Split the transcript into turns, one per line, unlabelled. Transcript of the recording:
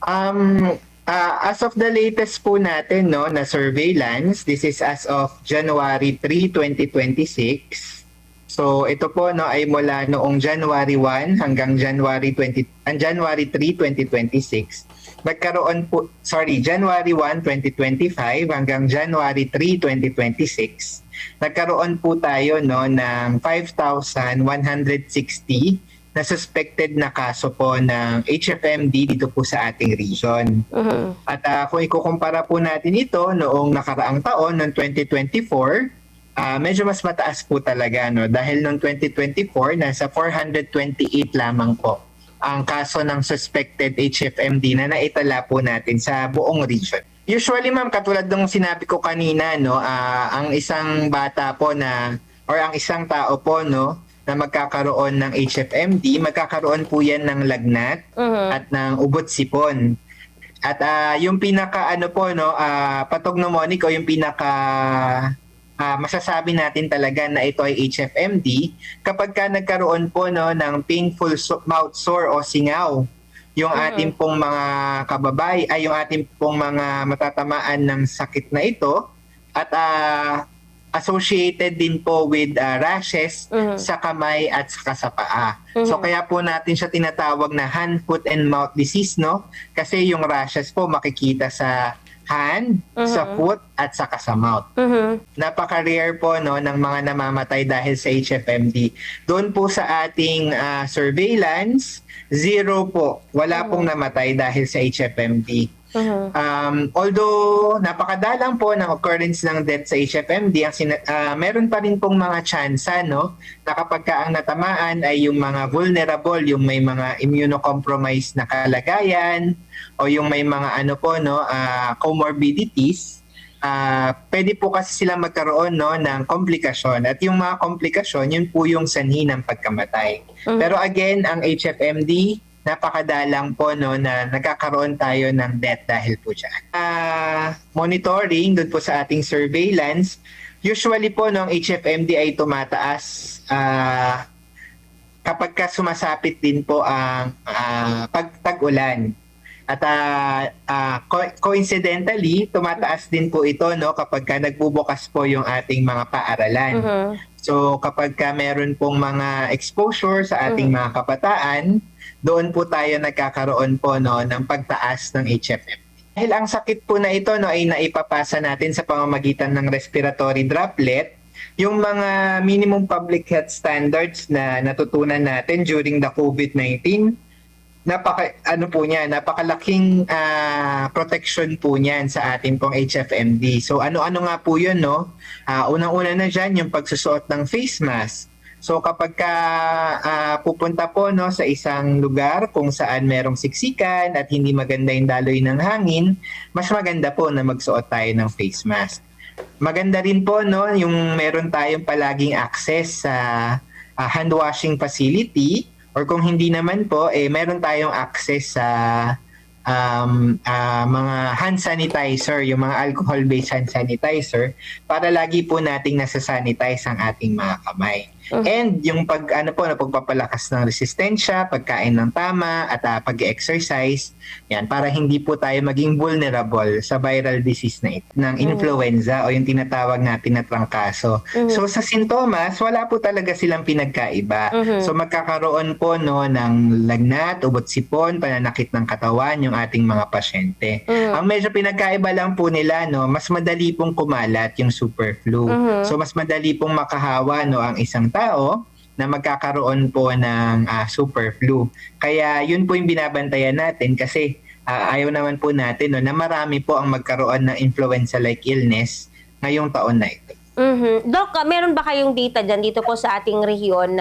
As of the latest po natin, no, na surveillance, this is as of January 3, 2026. So ito po, no, ay mula noong January 1 hanggang January 3, 2026. January 1, 2025 hanggang January 3, 2026. Nagkaroon po tayo, no, ng 5,160 na suspected na kaso po ng HFMD dito po sa ating region. At kung ikukumpara po natin ito noong nakaraang taon, noong 2024, medyo mas mataas po talaga, no? Dahil noong 2024, nasa 428 lamang po ang kaso ng suspected HFMD na naitala po natin sa buong region. Usually, ma'am, katulad ng sinabi ko kanina, no, ang isang bata po or ang isang tao po, no, na magkakaroon ng HFMD, magkakaroon po yan ng lagnat at ng ubot-sipon. At yung pinaka pathognomonic o yung pinaka masasabi natin talaga na ito ay HFMD kapag ka nagkaroon po, no, ng painful mouth sore o singaw yung ating pong mga yung ating pong mga matatamaan ng sakit na ito at associated din po with rashes sa kamay at sa paa. So kaya po natin siya tinatawag na hand, foot, and mouth disease, no? Kasi yung rashes po makikita sa hand, sa foot, at saka sa mouth. Napaka-rare po, no, ng mga namamatay dahil sa HFMD. Doon po sa ating surveillance, 0 po. Wala pong namatay dahil sa HFMD. Although napakadalang po ng occurrence ng death sa HFMD, meron pa rin pong mga tsansa, no, na kapag ka ang natamaan ay yung mga vulnerable, yung may mga immunocompromised na kalagayan o yung may mga comorbidities, pwede po kasi sila magkaroon, no, ng komplikasyon. At yung mga komplikasyon, yun po yung sanhi ng pagkamatay. Pero again, ang HFMD, napakadalang po, no, na nagkakaroon tayo ng death dahil po dyan. Monitoring doon po sa ating surveillance, usually po ng HFMD ay tumataas kapag ka sumasapit din po ang pagtag-ulan. At coincidentally, tumataas din po ito, no, kapag ka nagbubukas po yung ating mga paaralan. So kapag ka meron pong mga exposure sa ating mga kabataan, doon po tayo nagkakaroon po, no, ng pagtaas ng HFMD. Dahil ang sakit po na ito, no, ay naipapasa natin sa pamamagitan ng respiratory droplet, yung mga minimum public health standards na natutunan natin during the COVID-19, napakalaking protection po niyan sa ating pong HFMD. So ano-ano nga po yun, no? Unang-una na dyan yung pagsusuot ng face mask. So kapag pupunta po, no, sa isang lugar kung saan merong siksikan at hindi maganda yung daloy ng hangin, mas maganda po na magsuot tayo ng face mask. Maganda rin po, no, yung meron tayong palaging access sa hand washing facility, or kung hindi naman po, meron tayong access sa mga hand sanitizer, yung mga alcohol-based hand sanitizer, para lagi po nating nasa-sanitize ang ating mga kamay. And yung pagpapalakas ng resistensya, pagkain ng tama, at pag-exercise, yan, para hindi po tayo maging vulnerable sa viral disease na ito, ng influenza o yung tinatawag natin na trangkaso. So sa sintomas, wala po talaga silang pinagkaiba. So magkakaroon po, no, ng lagnat, ubot-sipon, pananakit ng katawan yung ating mga pasyente. Ang medyo pinagkaiba lang po nila, no, mas madali pong kumalat yung super flu. So mas madali pong makahawa, no, ang isang tao na magkakaroon po ng super flu. Kaya yun po yung binabantayan natin kasi ayaw naman po natin, no, na marami po ang magkaroon ng influenza-like illness ngayong taon na ito.
Doc, meron ba kayong data dyan dito po sa ating rehiyon